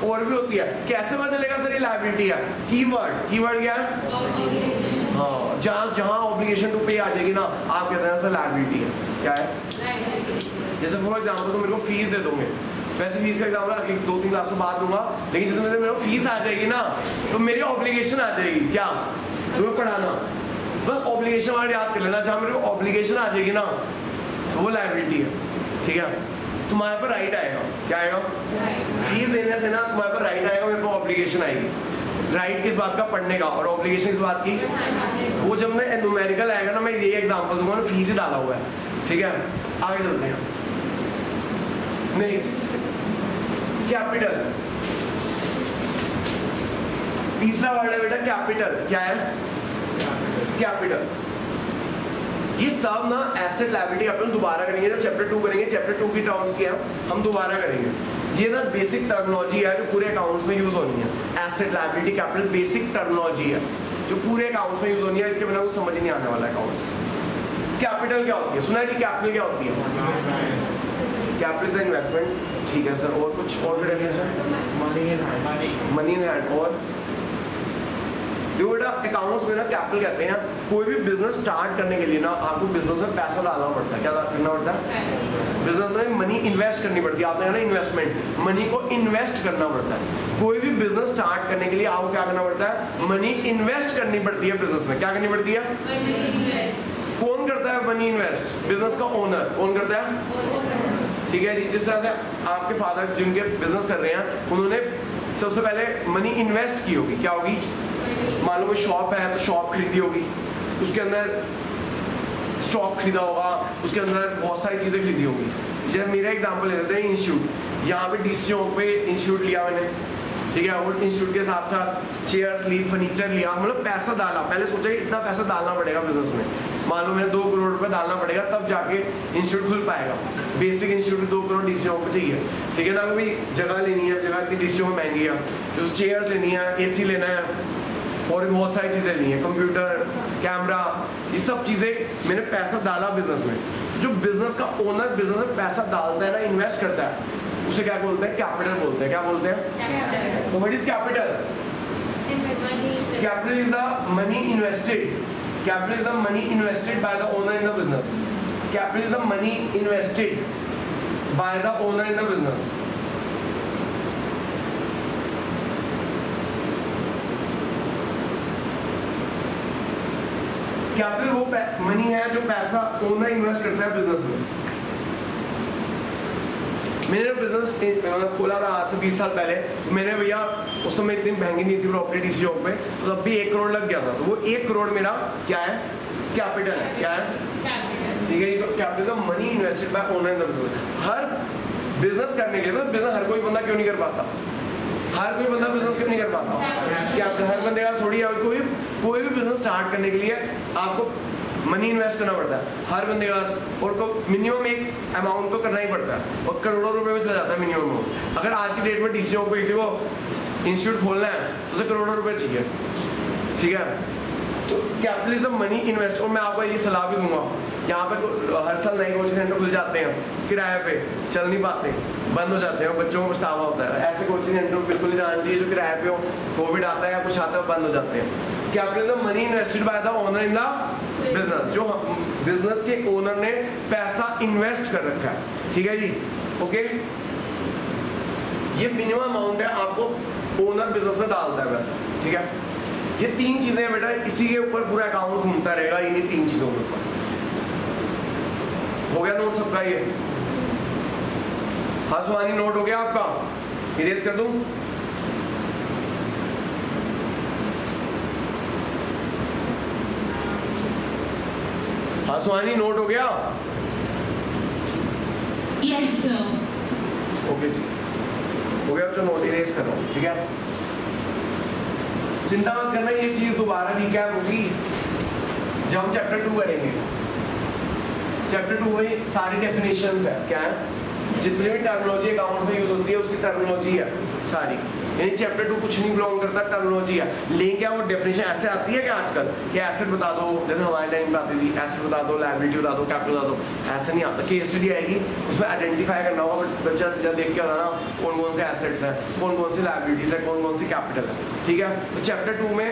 और भी होती है। कैसे पता चलेगा सर ये लायबिलिटी है? कीवर्ड क्या है? हाँ, जहाँ ऑब्लिगेशन टू पे आ जाएगी ना, आप कहते हैं सर लायबिलिटी है। क्या है? जैसे फॉर एग्जाम्पल तो मेरे को फीस दे दोगे, वैसे फीस का एग्जाम्पल अगली 2-3 क्लास में बाद दूंगा, लेकिन जिसमें मेरे को फीस आ जाएगी ना तो मेरी ऑब्लिगेशन आ जाएगी। क्या? तुम्हें पढ़ाना, बस ऑब्लिगेशन वाला याद कर लेना। जहाँ मेरे को ऑब्लिगेशन आ जाएगी ना तो वो लायबिलिटी है। ठीक है, तुम्हारे पर राइट आएगा। क्या आएगा? फीस देने से ना तुम्हारे पर राइट आएगा, मेरे को ऑब्लिगेशन आएगी। राइट किस बात का? पढ़ने का। और ऑब्लिगेशन किस बात की? वो जब मैं न्यूमेरिकल आएगा ना, मैं ये एग्जांपल दूंगा ना, फीस ही डाला हुआ है। ठीक है, आगे चलते हैं। Next, capital. तीसरा वर्ड है बेटा कैपिटल। क्या है? कैपिटल। ये सब ना एसेट लायबिलिटी अपन दोबारा करेंगे जब चैप्टर 2 करेंगे। चैप्टर 2 की टर्म्स की हम दोबारा करेंगे। ये ना बेसिक टर्मिनोलॉजी है जो पूरे अकाउंट्स में यूज होनी है। Asset liability capital basic terminology है जो पूरे अकाउंट्स में यूज होनी है। इसके बिना कुछ समझ नहीं आने वाला अकाउंट्स। कैपिटल क्या होती है? सुना है जी? कैपिटल क्या होती है? कैपिटल से इन्वेस्टमेंट। ठीक है सर, और कुछ और भी डेफिनेशन? Money in hand. और देखो बेटा, अकाउंट्स में ना कैपिटल कहते हैं कोई भी बिजनेस स्टार्ट करने के लिए ना आपको बिजनेस में पैसा डालना पड़ता है। क्या करना पड़ता है? बिजनेस में मनी इन्वेस्ट करनी पड़ती है। आपने कहा ना इन्वेस्टमेंट, मनी को इन्वेस्ट करना पड़ता है। कोई भी बिजनेस स्टार्ट करने के लिए आपको क्या करना पड़ता है? मनी इन्वेस्ट करनी पड़ती है बिजनेस में। क्या करनी पड़ती है? कौन करता है मनी इन्वेस्ट? बिजनेस का ओनर। कौन करता है? ठीक है जी, जिस तरह से आपके फादर जिनके बिजनेस कर रहे हैं उन्होंने सबसे पहले मनी इन्वेस्ट की होगी। क्या होगी? मान लो कोई शॉप है तो शॉप खरीदी होगी, उसके अंदर स्टॉक खरीदा होगा, उसके अंदर बहुत सारी चीज़ें खरीदी होगी। जैसे मेरा एग्जांपल ले लेते हैं इंस्टीट्यूट। यहाँ पे डीसीओ पे इंस्टीट्यूट लिया मैंने। ठीक है, और इंस्टीट्यूट के साथ साथ चेयर्स ली, फर्नीचर लिया, मतलब पैसा डाला। पहले सोचा कि इतना पैसा डालना पड़ेगा बिजनेस में। मान लो मैंने 2 करोड़ रुपए डालना पड़ेगा तब जाके इंस्टीट्यूट खुल पाएगा। बेसिक इंस्टीट्यूट 2 करोड़ डीसीओ पे चाहिए। ठीक है ना, कोई जगह लेनी है, जगह इतनी डीसीओ में महंगी है, तो चेयर्स लेनी है, एसी लेना है और भी बहुत सारी चीज़ें लेनी है, कंप्यूटर, कैमरा, ये सब चीज़ें मैंने पैसा डाला बिजनेस में। तो जो बिजनेस का ओनर बिजनेस में पैसा डालता है ना, इन्वेस्ट करता है, उसे क्या बोलते हैं? कैपिटल बोलते हैं। क्या बोलते हैं? तो what is capital? Capital is the money invested. Capital is the money invested by the owner in the business. Capital is the money invested by the owner in the business. Capital वो money है जो पैसा owner invest करता है business में। मैंने business खोला था आज से 20 साल पहले, तो मैंने भैया उस समय इतनी महंगी नहीं थी प्रॉपर्टी डीसीओ पे, तो तब भी 1 करोड़ लग गया था। तो वो 1 करोड़ मेरा क्या है? कैपिटल है। क्या है? ठीक है, तो capital is money invested bye owner in the business. Her business करने के लिए, मतलब बिजनेस हर कोई बंदा क्यों नहीं कर पाता? हर कोई बंदा बिजनेस क्यों नहीं कर पाता? क्या हर बंदे का थोड़ी है? कोई भी बिजनेस स्टार्ट करने के लिए आपको मनी इन्वेस्ट करना पड़ता है हर बंदे का, और मिनिमम एक अमाउंट तो करना ही पड़ता है, और करोड़ों रुपए में चला जाता है मिनिमम। अगर आज की डेट में डीसीओ पे किसी को इंस्टीट्यूट खोलना है तो उसे करोड़ों रुपए चाहिए। ठीक है, तो कैपिटलिज्म मनी इन्वेस्ट। और मैं आपको ये सलाह भी दूंगा, यहाँ पे हर साल नए कोचिंग सेंटर खुल जाते हैं किराए पे, चल नहीं पाते, बंद हो जाते हैं, बच्चों को पछतावा होता है। ऐसे कोचिंग सेंटर बिल्कुल नहीं जाना चाहिए जो किराए पे हो, कोविड आता है या कुछ आता है बंद हो जाते हैं। Capitalism money invested by the owner in the business, जो बिजनेस के ओनर ने पैसा इन्वेस्ट कर रखा है। ठीक है जी, ओके। ये मिनिमम अमाउंट है आपको ओनर बिजनेस में डालता है पैसा। ठीक है, ये 3 चीजें हैं बेटा, इसी के ऊपर पूरा अकाउंट घूमता रहेगा, इन्हीं 3 चीजों के ऊपर। हो गया नोट सबका? ये हाँ सुहानी, नोट हो गया आपका? इरेज कर दूं? हाँ सुहानी, नोट हो गया? Yes sir. ओके जी, हो गया। जो नोट इरेज कर रहा हूँ। ठीक है, चिंता मत करना, ये चीज दोबारा रिकैप होगी जब हम चैप्टर 2 करेंगे। चैप्टर 2 में सारी डेफिनेशंस है। क्या है? जितनी भी टर्मिनोलॉजी अकाउंट में यूज होती है उसकी टर्मिनोलॉजी है सारी। यानी चैप्टर 2 कुछ नहीं बिलोंग करता, टर्मिनोलॉजी है। लेकिन क्या वो डेफिनेशन ऐसे आती है क्या आजकल कि एसेट बता दो, जैसे हमारे टाइम पे आती थी एसेट बता दो, लायबिलिटी बता दो, कैपिटल बता दो, ऐसे नहीं आता। केस स्टडी आएगी उसमें आइडेंटिफाई करना होगा, बट बच्चा जब देख के बताना कौन कौन से एसेट्स हैं, कौन कौन सी लायबिलिटीज है, कौन कौन सी कैपिटल है, ठीक है। तो चैप्टर 2 में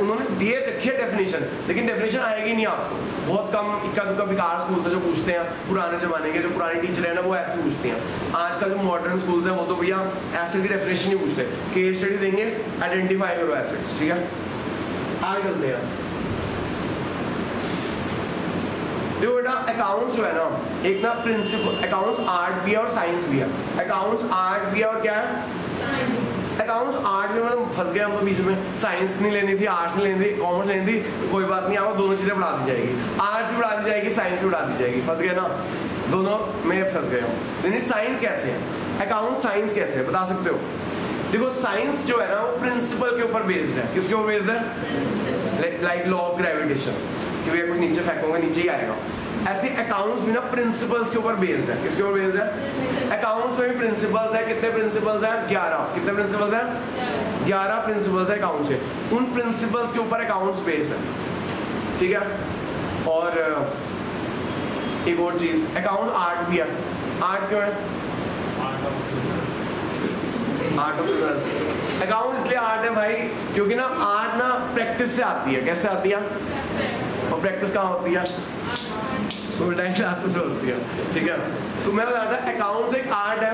उन्होंने दिए रखी है डेफिनेशन, लेकिन डेफिनेशन आएगी नहीं आपको, बहुत कम इक्का दुक्का बेकार स्कूल से जो पूछते हैं, पुराने जमाने के जो पुराने टीचर है ना वो ऐसे पूछते हैं। आजकल जो मॉडर्न स्कूल्स हैं वो तो भैया एसेट की डेफिनेशन नहीं पूछते, केस स्टडी देंगे, आइडेंटिफाई करो एसेट्स, ठीक है। आगे चलते हैं। देखो बेटा अकाउंट्स जो है ना, एक ना प्रिंसिपल, अकाउंट्स आर्ट भी है और साइंस भी है। अकाउंट्स आर्ट भी है और क्या है, अकाउंट्स आर्ट में मतलब फंस गए हम तो बीच में, साइंस नहीं लेनी थी, आर्ट्स नहीं लेनी थी, कॉमर्स लेनी थी, तो कोई बात नहीं, आपको दोनों चीज़ें पढ़ा दी जाएगी, आर्ट्स भी पढ़ा दी जाएगी, साइंस भी पढ़ा दी जाएगी। फंस गए ना, दोनों में फंस गए हो। यानी साइंस कैसे है, अकाउंट साइंस कैसे है बता सकते हो? देखो साइंस जो है ना वो प्रिंसिपल के ऊपर बेस्ड है। किसके ऊपर बेस्ड है? लाइक लॉ ऑफ ग्रेविटेशन, कि भैया कुछ नीचे फेंकोगे नीचे ही आएगा। ऐसे अकाउंट्स भी ना प्रिंसिपल्स के ऊपर बेस्ड है। किसके ऊपर बेस्ड है? अकाउंट्स में भी प्रिंसिपल्स है। कितने प्रिंसिपल्स हैं? 11। कितने प्रिंसिपल्स हैं? 11 प्रिंसिपल्स है अकाउंट्स के। उन प्रिंसिपल्स के ऊपर अकाउंट्स बेस्ड है, ठीक है। और एक और चीज, अकाउंट आर्ट भी है। आर्ट क्यों है? Art of business. अकाउंट इसलिए आर्ट है भाई क्योंकि ना आर्ट ना प्रैक्टिस से आती है। कैसे आती है? और प्रैक्टिस कहाँ होती है? टाइम क्लासेस में होती है, ठीक है। तो मैं बताता अकाउंट्स एक आर्ट है,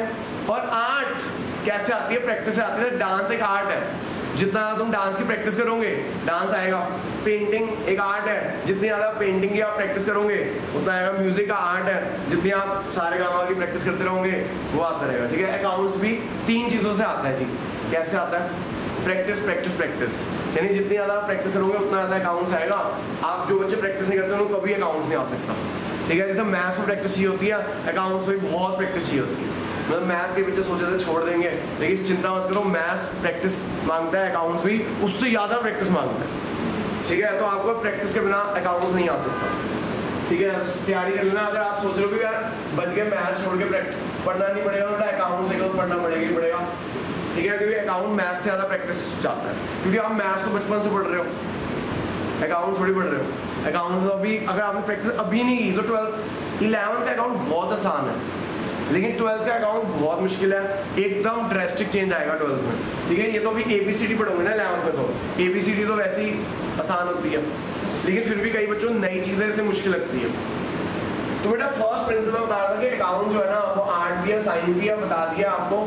और आर्ट कैसे आती है? प्रैक्टिस से आती है। डांस एक आर्ट है, जितना तुम डांस की प्रैक्टिस करोगे डांस आएगा। पेंटिंग एक आर्ट है, जितनी ज़्यादा पेंटिंग की आप प्रैक्टिस करोगे उतना आएगा। म्यूजिक का आर्ट है, जितनी आप सारे गानों की प्रैक्टिस करते रहोगे वो आता रहेगा, ठीक है। अकाउंट्स भी 3 चीज़ों से आता है जी। कैसे आता है? प्रैक्टिस प्रैक्टिस प्रैक्टिस, यानी जितनी ज़्यादा आप प्रैक्टिस करोगे उतना ज़्यादा अकाउंट्स आएगा। आप जो बच्चे प्रैक्टिस नहीं करते उनको कभी अकाउंट्स नहीं आ सकता, ठीक है। जैसे मैथ्स में प्रैक्टिस चाहिए होती है, अकाउंट्स में बहुत प्रैक्टिस चाहिए होती है। मतलब मैथ्स के पीछे सोचे थे छोड़ देंगे, लेकिन चिंता मत करो, मैथ्स प्रैक्टिस मांगता है, अकाउंट्स भी उससे ज़्यादा प्रैक्टिस मांगता है, ठीक है। तो आपको प्रैक्टिस के बिना अकाउंट्स नहीं आ सकता, ठीक है। तैयारी कर लेना। अगर आप सोच रहे हो कि यार बच गए मैथ्स छोड़ के पढ़ना नहीं पड़ेगा, तो अकाउंट्स है तो पढ़ना पड़ेगा ही पड़ेगा, ठीक है। क्योंकि अकाउंट मैथ्स से ज़्यादा प्रैक्टिस चाहता है, क्योंकि आप मैथ्स तो बचपन से पढ़ रहे हो, अकाउंट्स थोड़ी पढ़ रहे हो। अकाउंट्स तो अभी अगर आपने प्रैक्टिस अभी नहीं की तो 11th का अकाउंट बहुत आसान है, लेकिन 12th का अकाउंट बहुत मुश्किल है। एकदम ड्रेस्टिक चेंज आएगा 12th में, ठीक है। ये तो अभी ABCD पढ़ोगे ना 11th में, तो ABCD तो वैसे ही आसान होती है, लेकिन फिर भी कई बच्चों को नई चीज़ें इसलिए मुश्किल लगती है। तो बेटा फर्स्ट प्रिंसिपल बता रहा था कि अकाउंट जो है ना वो आर्ट भी है साइंस भी है। बता दिया आपको,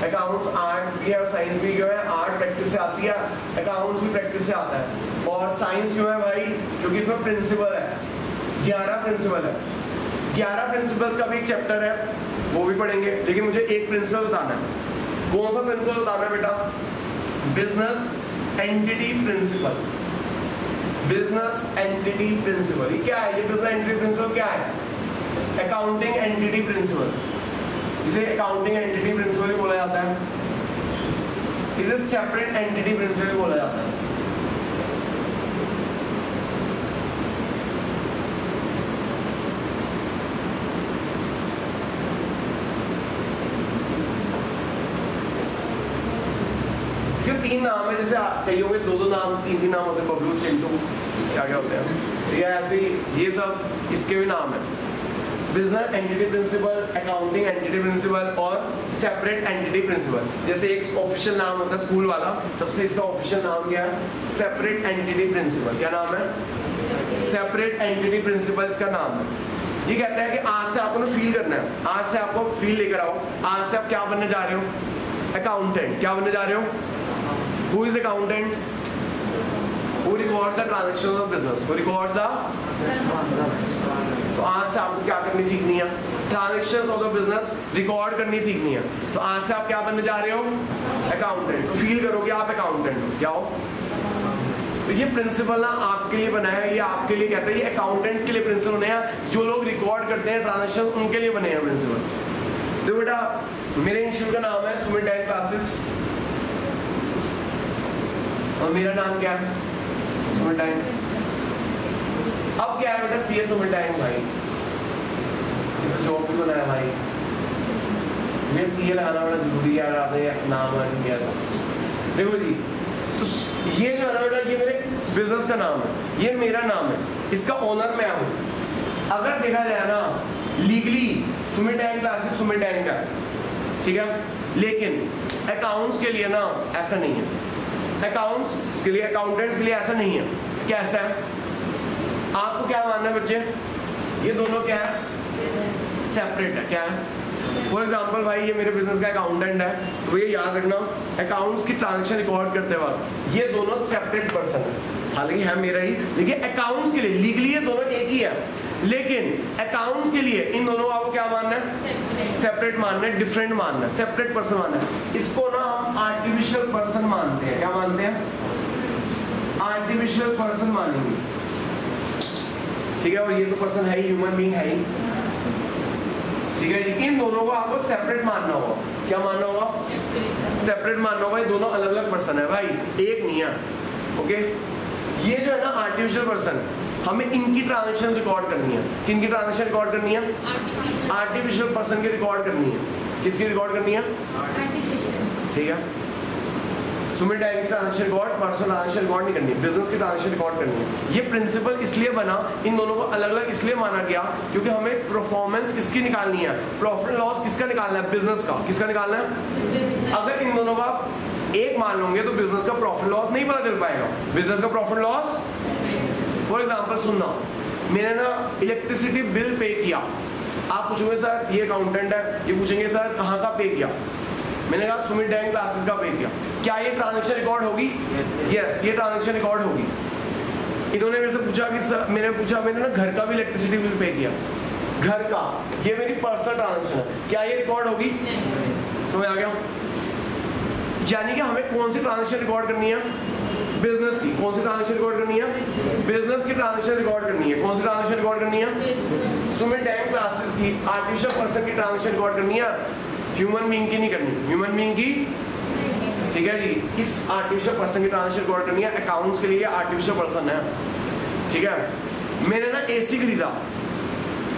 अकाउंट्स आर्ट भी है और साइंस भी क्यों है? आर्ट प्रैक्टिस से आती है, अकाउंट्स भी प्रैक्टिस से आता है। और साइंस क्यों है भाई? क्योंकि इसमें प्रिंसिपल है, 11 प्रिंसिपल है। 11 प्रिंसिपल्स का भी एक चैप्टर है, वो भी पढ़ेंगे, लेकिन मुझे एक प्रिंसिपल बताना है। कौन सा प्रिंसिपल बताना है बेटा? Business entity principle. Business entity principle ये क्या है? ये बिजनेस एंटिटी प्रिंसिपल क्या है? Accounting entity principle. इसे अकाउंटिंग एंटिटी प्रिंसिपल भी बोला जाता है, इसे सेपरेट एंटिटी प्रिंसिपल भी बोला जाता है। इसके 3 नाम है, जैसे कई होंगे 2-2 नाम 3-3 नाम होते हैं, बबलू, चिंटू, क्या क्या होते हैं, ठीक है। ऐसे ये सब इसके भी नाम है। Business entity principle, accounting entity principle और सेपरेट एंटिटी प्रिंसिपल। जैसे एक ऑफिशियल नाम होता है स्कूल वाला, सबसे इसका ऑफिशियल नाम क्या है? Separate entity principle. क्या नाम है? सेपरेट एंटिटी प्रिंसिपल इसका नाम है। ये कहता है कि आज से आपको ना फील करना है, आज से आपको फील लेकर आओ, आज से आप क्या बनने जा रहे हो? अकाउंटेंट। क्या बनने जा रहे हो? Who is accountant? Who records the transactions of business? Who records the? तो आज से आपको क्या करनी सीखनी है? Transactions of the business record करनी सीखनी है। तो आज से आप क्या बनने जा रहे हो? अकाउंटेंट। तो फील करो कि आप अकाउंटेंट हो, क्या हो? तो ये प्रिंसिपल ना आपके लिए बनाया है, ये आपके लिए कहता है, ये अकाउंटेंट्स के लिए प्रिंसिपल बने हैं, जो लोग रिकॉर्ड करते हैं ट्रांजेक्शन उनके लिए बने हैं प्रिंसिपल। तो बेटा मेरे इंस्टीट्यूट का नाम है सुमित डाइन क्लासेस, और मेरा नाम क्या है? सुमित डाइन। अब क्या है बेटा? CA सुमित डाइन भाई, इसमें जॉब भी बनाया भाई, ये सी लगाना बड़ा जरूरी है अगर आपने नाम अर्न किया था। देखो जी, तो ये जो है ना बेटा, ये मेरे बिजनेस का नाम है, ये मेरा नाम है, इसका ओनर मैं हूँ। अगर देखा जाए ना legally Sumit dang classes Sumit dang का, ठीक है, लेकिन अकाउंट्स के लिए ना ऐसा नहीं है। अकाउंट्स के लिए, अकाउंटेंट्स के लिए ऐसा नहीं है। कैसा है? आपको क्या मानना है बच्चे? ये दोनों क्या है? सेपरेट है। क्या है? फॉर एग्जाम्पल भाई ये मेरे बिजनेस का अकाउंटेंट है, तो ये याद रखना अकाउंट्स की ट्रांजेक्शन रिकॉर्ड करते वक्त ये दोनों सेपरेट पर्सन है। हालांकि है मेरा ही, लेकिन अकाउंट्स के लिए लीगली ये दोनों एक ही है, लेकिन अकाउंट्स के लिए इन दोनों को क्या मानना है? सेपरेट मानना है, डिफरेंट मानना है, सेपरेट पर्सन मानना है। इसको ना हम आर्टिफिशियल पर्सन मानते हैं। क्या मानते हैं? आर्टिफिशियल पर्सन मानेंगे, ठीक है। और ये तो पर्सन है ही, ह्यूमन बीइंग है ही, ठीक है। इन दोनों को आपको सेपरेट मानना होगा। क्या मानना होगा? सेपरेट मानना होगा। ये दोनों अलग अलग पर्सन है भाई, एक नहीं है। ओके, ये जो है ना आर्टिफिशियल पर्सन, हमें इनकी ट्रांजेक्शन रिकॉर्ड करनी है। किनकी ट्रांजेक्शन रिकॉर्ड करनी है? आर्टिफिशियल पर्सन की रिकॉर्ड करनी है। किसकी रिकॉर्ड करनी है? ठीक है। सुमित डैंग की transaction record, personal transaction record नहीं करनी, बिजनेस की ट्रांजेक्शन रिकॉर्ड करनी है। ये प्रिंसिपल इसलिए बना, इन दोनों को अलग अलग इसलिए माना गया क्योंकि हमें परफॉर्मेंस किसकी निकालनी है? प्रॉफिट एंड लॉस किसका निकालना है? बिजनेस का। किसका निकालना है? अगर इन दोनों का एक मान लोगे तो बिजनेस का प्रॉफिट लॉस नहीं पता चल पाएगा। बिजनेस का प्रॉफिट लॉस, फॉर एग्जाम्पल सुनना, मैंने ना इलेक्ट्रिसिटी बिल पे किया, आप पूछोगे सर ये अकाउंटेंट है, ये पूछेंगे सर कहाँ का पे किया, मैंने कहा सुमित डैंग क्लासेस का पे किया, क्या ये ट्रांजेक्शन रिकॉर्ड होगी? यस, ये ट्रांजेक्शन रिकॉर्ड होगी। इन्होंने मेरे से पूछा कि सर, मैंने ना घर का भी इलेक्ट्रिसिटी बिल पे किया, घर का, ये मेरी पर्सनल ट्रांजेक्शन है, क्या ये रिकॉर्ड होगी? समझ आ गया? यानी कि हमें कौन सी ट्रांजेक्शन रिकॉर्ड करनी है? बिजनेस की। कौन सी ट्रांजेक्शन रिकॉर्ड करनी है? बिजनेस की ट्रांजेक्शन रिकॉर्ड करनी है। कौन सी ट्रांजेक्शन रिकॉर्ड करनी है? सुमित डैंग क्लासेस की आर्टिफिशियल पर्सन की ट्रांजेक्शन रिकॉर्ड करनी है, ह्यूमन बीइंग की नहीं करनी। ह्यूमन बीइंग की, ठीक है जी, इस आर्टिफिशियल पर्सन की ट्रांजेक्शन रिकॉर्ड करनी है। अकाउंट्स के लिए आर्टिफिशियल पर्सन है, ठीक है। मैंने ना एसी खरीदा,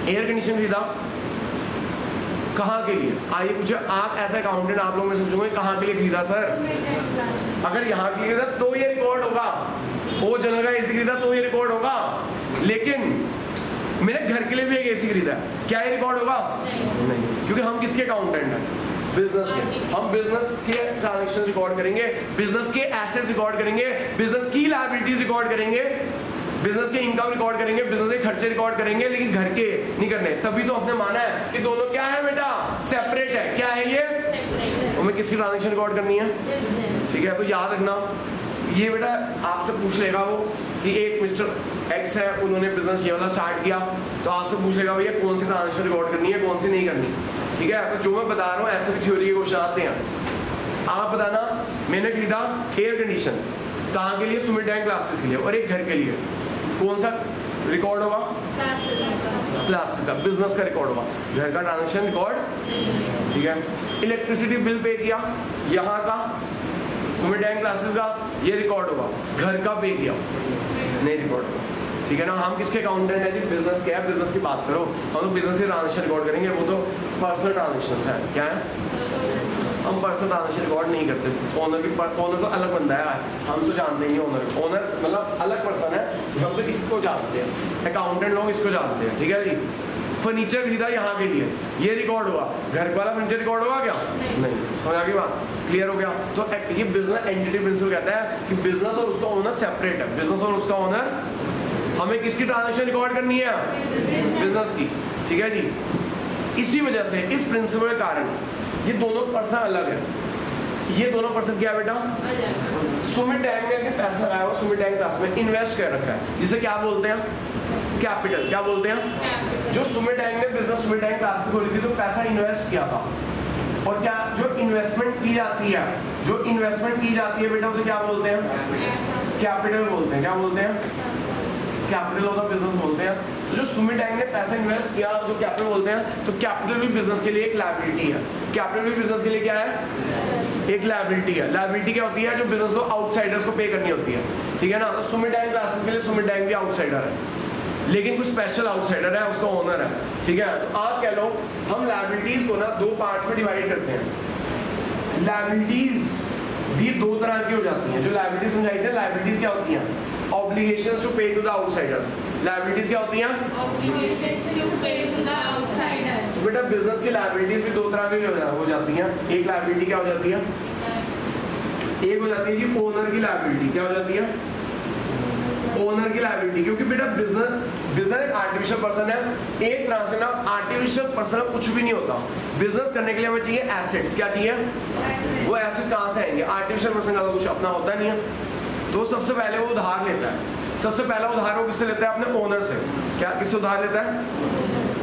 एयर कंडीशन खरीदा, कहाँ के लिए? आइए पूछे आप ऐसे अकाउंटेंट, आप लोग में समझोगे कहाँ के लिए खरीदा सर? अगर यहाँ के लिए खरीदा तो ये रिकॉर्ड होगा, वो जनरल का एसी खरीदा तो ये रिकॉर्ड होगा, लेकिन मैंने घर के लिए भी एक एसी खरीदा, क्या ये रिकॉर्ड होगा? नहीं, क्योंकि हम किसके अकाउंटेंट हैं? बिजनेस के। हम बिजनेस के ट्रांजैक्शन रिकॉर्ड करेंगे, बिजनेस के एसेट्स रिकॉर्ड करेंगे, बिजनेस की लायबिलिटीज रिकॉर्ड करेंगे, बिजनेस के इनकम रिकॉर्ड करेंगे, बिजनेस के खर्चे रिकॉर्ड करेंगे, लेकिन घर के नहीं करने। तभी तो आपने माना है कि दोनों क्या है बेटा? सेपरेट है। क्या है ये? हमें किसकी ट्रांजैक्शन रिकॉर्ड करनी है? ठीक है, तो याद रखना, ये बेटा आपसे पूछ लेगा वो कि एक मिस्टर एक्स है, उन्होंने बिजनेस ये वाला स्टार्ट किया, तो आपसे पूछ लेगा भैया कौन सी ट्रांजैक्शन रिकॉर्ड करनी है, कौन सी नहीं करनी। ठीक है, तो जो मैं बता रहा हूँ ऐसे भी थ्योरी के क्वेश्चन आते हैं। आप बताना, मैंने खरीदा एयर कंडीशन, कहाँ के लिए? सुमित डैंग क्लासेस के लिए, और एक घर के लिए, कौन सा रिकॉर्ड होगा? क्लासेस का, बिजनेस का रिकॉर्ड होगा, घर का ट्रांजैक्शन रिकॉर्ड। ठीक है, इलेक्ट्रिसिटी बिल पे किया, यहाँ का सुमित डैंग क्लासेस का ये रिकॉर्ड होगा, घर का पे किया नहीं रिकॉर्ड होगा। ठीक है ना, हम किसके अकाउंटेंट है जी? बिजनेस के है। बिजनेस की बात करो, हम तो बिजनेस के ट्रांजैक्शन रिकॉर्ड करेंगे, वो तो पर्सनल ट्रांजैक्शन है। क्या है? हम पर्सनल ट्रांजैक्शन रिकॉर्ड नहीं करते। ओनर तो अलग बंदा है, हम तो जानते हैं ओनर मतलब अलग पर्सन है, हम तो इसको जानते हैं, अकाउंटेंट लोग इसको जानते हैं। ठीक है जी, फर्नीचर खरीदा यहाँ के लिए, ये रिकॉर्ड हुआ, घर वाला फर्नीचर रिकॉर्ड होगा क्या? नहीं। समझ आ गई बात? क्लियर हो गया? तो ये बिजनेस एंटिटी प्रिंसिपल कहता है कि बिजनेस और उसका ओनर सेपरेट है। बिजनेस और उसका ओनर, हमें किसकी ट्रांजैक्शन रिकॉर्ड करनी है? बिजनेस की। ठीक है जी, इसी वजह से, इस प्रिंसिपल के कारण ये दोनों पर्सन अलग है। ये दोनों पर्सन क्या बेटा? सुमित डैंग ने पैसा लगाया हुआ सुमित डैंग क्लास में इन्वेस्ट कर रखा है, जिसे क्या बोलते हैं? कैपिटल। क्या बोलते हैं? जो सुमित डैंग ने बिजनेस सुमित डैंग क्लास खोली थी तो पैसा इन्वेस्ट किया था, और क्या जो इन्वेस्टमेंट की जाती है, जो इन्वेस्टमेंट की जाती है बेटा, उसे क्या बोलते हैं? कैपिटल बोलते हैं। क्या बोलते हैं? कैपिटल ऑफ द बिजनेस बोलते हैं। तो जो सुमित डैंग ने पैसा इन्वेस्ट किया, जो कैपिटल बोलते हैं, तो कैपिटल भी बिजनेस के लिए एक लायबिलिटी है। कैपिटल भी बिजनेस के लिए क्या है? एक लायबिलिटी है। लायबिलिटी क्या होती है? जो बिजनेस को आउटसाइडर्स को पे करनी होती है। ठीक है ना, तो सुमित डैंग क्लासेस के लिए सुमित डैंग भी आउटसाइडर है। लेकिन कुछ स्पेशल आउटसाइडर है, उसका ओनर है, ठीक है। तो आप कह लो हम लायबिलिटीज को ना दो पार्ट्स में डिवाइड करते हैं। लायबिलिटीज भी दो तरह की हो जाती हैं। जो लायबिलिटीज समझाई थी, लायबिलिटीज क्या होती हैं? ऑब्लिगेशंस टू पे टू द आउटसाइडर्स। लायबिलिटीज क्या होती हैं? ऑब्लिगेशंस टू पे टू द आउटसाइडर्स। तो बेटा बिजनेस की लायबिलिटीज भी दो तरह की हो जाती हैं। एक लायबिलिटी क्या हो जाती है? एक हो जाती है जी ओनर की लायबिलिटी। क्या हो जाती है? ओनर की लायबिलिटी। क्योंकि बेटा बिजनेस एक आर्टिफिशियल पर्सन है। एक तरह से ना आर्टिफिशियल पर्सन कुछ भी नहीं होता। बिजनेस करने के लिए हमें चाहिए एसेट्स। क्या चाहिए? वो एसेट्स कहाँ से आएंगे? आर्टिफिशियल पर्सन का तो कुछ अपना होता नहीं है। तो सबसे पहले वो उधार लेता है। सबसे पहला उधार वो किससे लेता है? अपने ओनर से। क्या किससे उधार लेता है?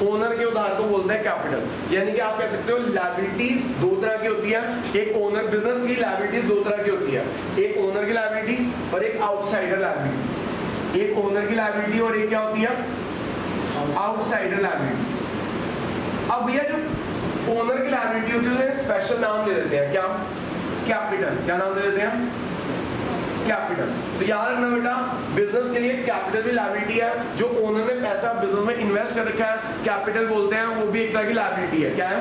ओनर के उधार को बोलते हैं कैपिटल। यानी कि आप कह सकते हो लायबिलिटीज दो तरह की होती है। एक ओनर, बिजनेस की लायबिलिटीज दो तरह की होती है। एक ओनर की लायबिलिटी और एक आउटसाइडर लायबिलिटी। एक ओनर की लायबिलिटी और एक क्या होती है? Outsider liability. अब भैया जो ओनर की लायबिलिटी होती है उसे स्पेशल नाम दे देते हैं। क्या? कैपिटल। क्या नाम दे देते हैं? कैपिटल। तो याद रखना बेटा, बिजनेस के लिए कैपिटल भी लायबिलिटी है। जो ओनर ने पैसा बिजनेस में इन्वेस्ट कर रखा है, कैपिटल बोलते हैं, वो भी एक तरह की लायबिलिटी है। क्या है?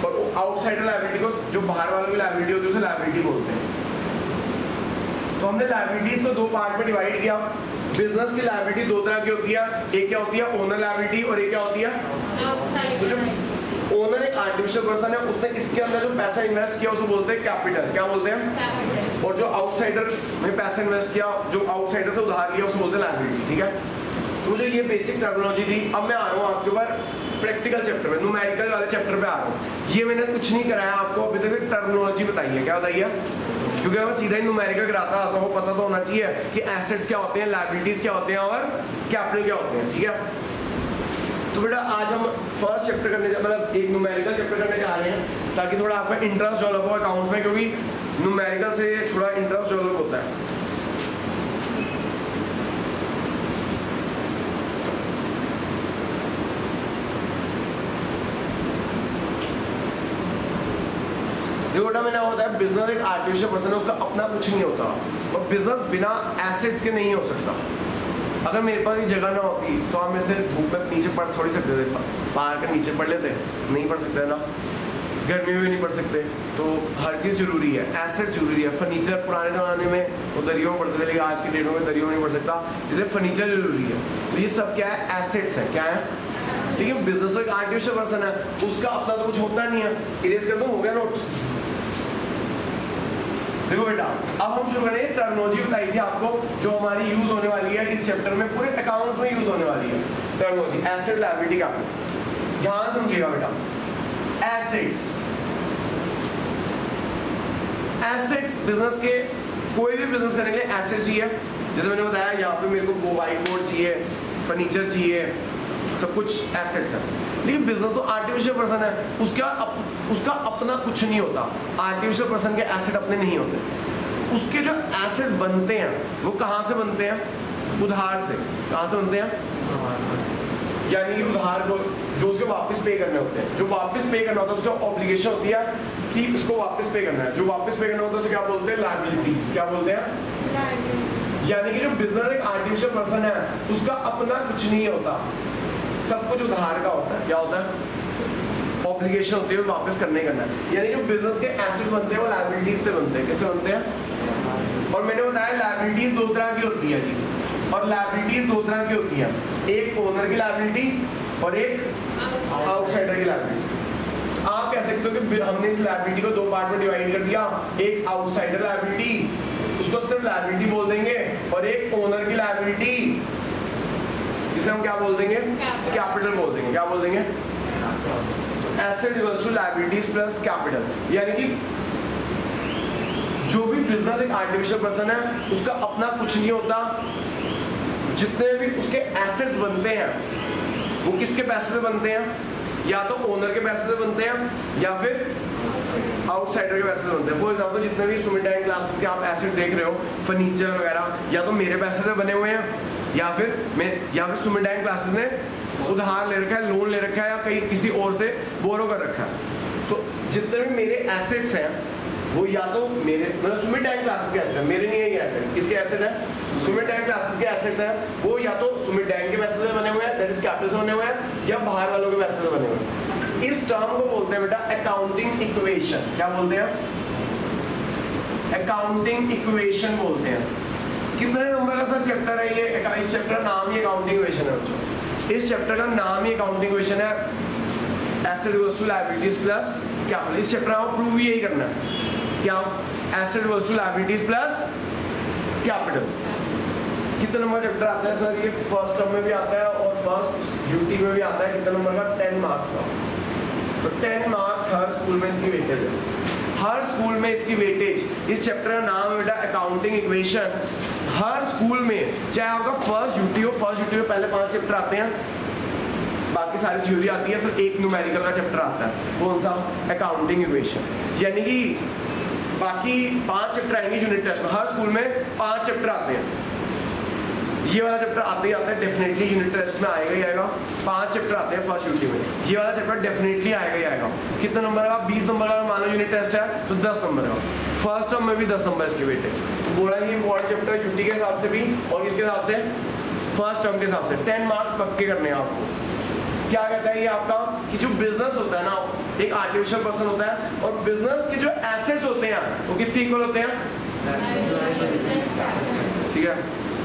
और आउटसाइडर लायबिलिटी को, जो बाहर वालों की लायबिलिटी होती है, उसे लायबिलिटी बोलते हैं। तो हमने लायबिलिटीज को दो पार्ट में डिवाइड किया। बिजनेस की लायबिलिटी दो तरह की होती है। एक क्या होती है? Owner liability. और एक क्या होती है? तो जो ओनर एक आर्टिफिशियल पर्सन है, उसने इसके अंदर जो पैसा इन्वेस्ट किया उसे बोलते हैं कैपिटल। क्या बोलते हैं? कैपिटल। और जो आउटसाइडर में पैसा इन्वेस्ट किया, जो आउटसाइडर से उधार लिया, उसे बोलते हैं लायबिलिटी। ठीक है। तो मुझे ये बेसिक टर्मिनोलॉजी थी। अब मैं आ रहा हूँ आपके ऊपर प्रैक्टिकल चैप्टर में, न्यूमेरिकल वाले चैप्टर पे आ रहा हूँ। ये मैंने कुछ नहीं कराया आपको अभी तक, टर्मिनोलॉजी बताई है। क्या बताइए? क्योंकि अगर सीधा ही न्यूमेरिकल कराता तो आपको पता तो होना चाहिए कि एसेट्स क्या होते हैं, लायबिलिटीज क्या होते हैं और कैपिटल क्या होते हैं। ठीक है। तो बेटा आज हम फर्स्ट चैप्टर करने मतलब एक न्यूमेरिकल चैप्टर करने जा रहे हैं, ताकि थोड़ा आपका इंटरेस्ट डेवलप हो अकाउंट्स में, क्योंकि न्यूमेरिकल से थोड़ा इंटरेस्ट डेवलप होता है। देखो बेटा, मैंने होता है बिजनेस एक आर्टिफिशियल पर्सन है, उसका अपना कुछ नहीं होता। और बिजनेस बिना एसेट्स के नहीं हो सकता। अगर मेरे पास ये जगह ना होती तो हम ऐसे धूप में नीचे पढ़ थोड़ी सकते थे। पहाड़ के नीचे पढ़ लेते, नहीं पढ़ सकते ना। गर्मी में भी नहीं पढ़ सकते। तो हर चीज़ जरूरी है, एसेट जरूरी है। फर्नीचर पुराने ज़माने में वो दरियों में पढ़ते थे, लेकिन आज के डेट में दरियों में नहीं पढ़ सकता, इसलिए फर्नीचर जरूरी है। तो ये सब क्या है? एसेट्स है। क्या है? लेकिन बिजनेस एक आर्टिफिशियल पर्सन है, उसका अपना तो कुछ होता नहीं है। इरेज कर दूँ, हो गया नोट? देखो बेटा, अब हम शुरू करें। टर्मिनोलॉजी बताई थी आपको जो हमारी यूज होने वाली है इस चैप्टर में, पूरे अकाउंट्स में यूज होने वाली है टर्मिनोलॉजी। Asset, liability, capital. ध्यान समझिएगा बेटा। एसेट्स, एसेट्स बिजनेस के, कोई भी बिजनेस करने के लिए एसेट्स चाहिए। जैसे मैंने बताया यहाँ पे मेरे को व्हाइट बोर्ड चाहिए, फर्नीचर चाहिए, सब कुछ एसेट्स है। लेकिन बिजनेस तो आर्टिफिशियल पर्सन है, उसका अपना कुछ नहीं होता। आर्टिफिशियल पर्सन के एसेट अपने नहीं होते। उसके जो एसेट बनते हैं वो कहाँ से बनते हैं? उधार से। कहाँ से बनते हैं? यानी कि उधार को जो उसको वापस पे करने होते हैं। जो वापस पे करना होता है उसका ऑब्लिगेशन होती है कि उसको वापस पे करना है। जो वापस पे करना होता है उसे क्या बोलते हैं? लायबिलिटीज। क्या बोलते हैं? यानी कि जो बिजनेस एक आर्टिफिशियल पर्सन है, उसका अपना कुछ नहीं होता, सब कुछ उधार का होता है। क्या होता है? ऑब्लिगेशन होती है, वापस करने करना है। यानी जो बिजनेस के एसेट बनते हैं वो लायबिलिटीज से बनते हैं। किससे बनते हैं? और मैंने बताया लायबिलिटीज दो तरह की होती है जी। और लायबिलिटीज दो तरह की होती है, एक ओनर की लायबिलिटी और एक आउटसाइडर की लायबिलिटी। आप कह सकते हो कि हमने इस लायबिलिटी को दो पार्ट में डिवाइड कर दिया। एक आउटसाइडर लायबिलिटी, उसको सिर्फ लायबिलिटी बोल देंगे, और एक ओनर की लायबिलिटी जिसे हम क्या बोल देंगे? कैपिटल बोल देंगे। क्या बोल देंगे? Asset equals to liabilities plus capital. यानी कि जो भी बिजनेस एक आर्टिफिशियल पर्सन है, उसका अपना कुछ नहीं होता। जितने भी उसके एसेट्स बनते हैं वो किसके पैसे से बनते हैं? या तो ओनर के पैसे से बनते हैं या फिर आउटसाइडर के पैसे से बनते हैं। फॉर एग्जाम्पल, जितने भी स्टूडेंट क्लासेस के आप एसेट देख रहे हो, फर्नीचर वगैरह, या तो मेरे पैसे से बने हुए हैं या फिर स्टूडेंट क्लासेस ने उधार ले रखा है, लोन ले रखा है, या कहीं किसी और से बोरो कर रखा है। तो जितने भी मेरे एसेट्स हैं वो या तो मेरे मतलब सुमित डैंग क्लासेस के एसेट है, मेरे नहीं है ये एसेट, किसके एसेट है? सुमित डैंग क्लासेस के एसेट्स हैं, वो या तो सुमित डैंग के पैसे से बने हुए हैं, दैट इज कैपिटल से बने हुए हैं, या बाहर वालों के पैसे से बने हुए हैं। इस टर्म को बोलते हैं बेटा अकाउंटिंग इक्वेशन। क्या बोलते हैं? अकाउंटिंग इक्वेशन बोलते हैं। कितने नंबर का सर चैप्टर है ये? इस चैप्टर का नाम ही अकाउंटिंग इक्वेशन है बच्चों। इस चैप्टर का नाम ही अकाउंटिंग इक्वेशन है, asset equals to liabilities plus capital. इस चैप्टर में प्रूव यही करना है, क्या? Asset equals to liabilities plus capital. कितने नंबर चैप्टर आता है सर ये? फर्स्ट टर्म में भी आता है और फर्स्ट यूटी में भी आता है। कितने नंबर का? 10 मार्क्स का। तो 10 मार्क्स हर स्कूल में इसकी वेटेज है, हर स्कूल में इसकी वेटेज। इस चैप्टर का नाम है बेटा अकाउंटिंग इक्वेशन। हर स्कूल में, चाहे आपका फर्स्ट यूटी हो, फर्स्ट यूटी में पहले 5 चैप्टर आते हैं, बाकी सारी थ्योरी आती है, सिर्फ एक न्यूमेरिकल का चैप्टर आता है, कौन सा? Accounting equation. यानी कि बाकी 5 चैप्टर आएंगे यूनिट टेस्ट में। हर स्कूल में 5 चैप्टर आते हैं। ये वाला चैप्टर आते ही आता है, डेफिनेटली यूनिट टेस्ट में आएगा ही आएगा। 5 चैप्टर आते हैं फर्स्ट यूटी में, ये वाला चैप्टर डेफिनेटली आएगा ही आएगा। कितने नंबर का? 20 नंबर का मान लो यूनिट टेस्ट है तो 10 नंबर का। फर्स्ट टर्म में भी 10 नंबर इसकी वेटेज। तो बोला ये इंपॉर्टेंट चैप्टर यूटी के हिसाब से भी और इसके हिसाब से फर्स्ट टर्म के हिसाब से 10 मार्क्स पक्के करने हैं आपको। क्या कहता है ये आपका कि जो बिजनेस होता है ना, एक आर्टिफिशियल पर्सन होता है, और बिजनेस के जो एसेट्स होते हैं वो किसके इक्वल होते हैं? ठीक है।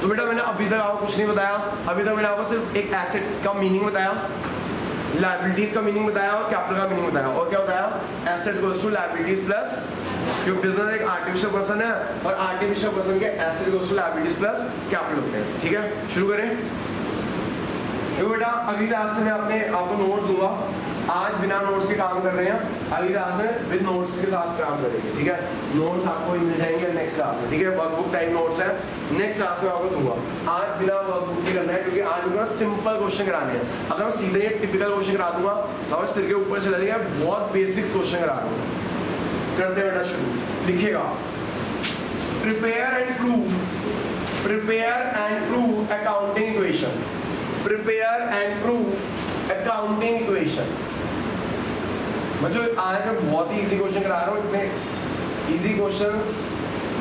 तो बेटा मैंने अभी तक आपको कुछ नहीं बताया, अभी तक मैंने आपको सिर्फ एक एसेट का मीनिंग बताया, लायबिलिटीज का मीनिंग बताया और कैपिटल का मीनिंग बताया। और क्या बताया? Asset goes to liabilities plus, क्योंकि बिजनेस एक आर्टिफिशियल पर्सन है और आर्टिफिशियल पर्सन के asset goes to liabilities plus capital होते हैं। ठीक है, शुरू करें। देखो बेटा अगली क्लास से मैं आपको नोट्स दूंगा। आज बिना नोट्स के काम कर रहे हैं, अगली क्लास में विद नोट्स के साथ काम करेंगे। ठीक है, नोट्स आपको मिल जाएंगे नेक्स्ट क्लास में। ठीक है, वर्कबुक टाइप नोट्स है, नेक्स्ट क्लास में आपको दूंगा। आज बिना वर्कबुक के करना है, क्योंकि आज मुझे सिंपल क्वेश्चन कराने हैं। अगर मैं सीधे ये टिपिकल क्वेश्चन करा दूंगा तो आप सिर के ऊपर चला जाएगा, बहुत बेसिक्स क्वेश्चन करा दूंगा। करते हैं बेटा शुरू। लिखिएगा prepare and prove accounting equation. Prepare and prove accounting equation. बच्चों आज मैं बहुत ही इजी क्वेश्चन करा रहा हूँ, इतने इजी क्वेश्चंस,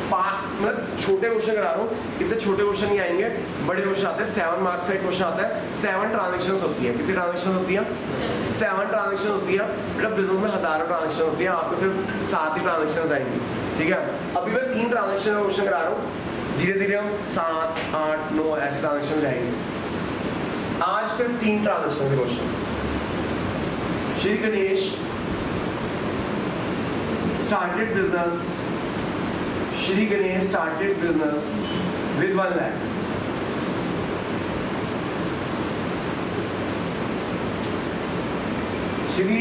मतलब छोटे क्वेश्चन करा रहा हूँ। इतने छोटे क्वेश्चन नहीं आएंगे, बड़े क्वेश्चन आते हैं। 7 मार्क्स का एक क्वेश्चन आता है। 7 ट्रांजेक्शंस होती है। कितनी ट्रांजेक्शन होती है? 7 ट्रांजेक्शन होती है। बेटा बिजनेस में हजारों ट्रांजेक्शन होती है, आपको सिर्फ 7 ही ट्रांजेक्शन आएंगी। ठीक है, अभी मैं 3 ट्रांजेक्शन का क्वेश्चन करा रहा हूँ, धीरे धीरे हम 7, 8, 9 ऐसे ट्रांजेक्शन जाएंगे। आज सिर्फ 3 ट्रांजेक्शन के question. Shri Ganesh started business, Shri Ganesh started business with 1 lakh. Shri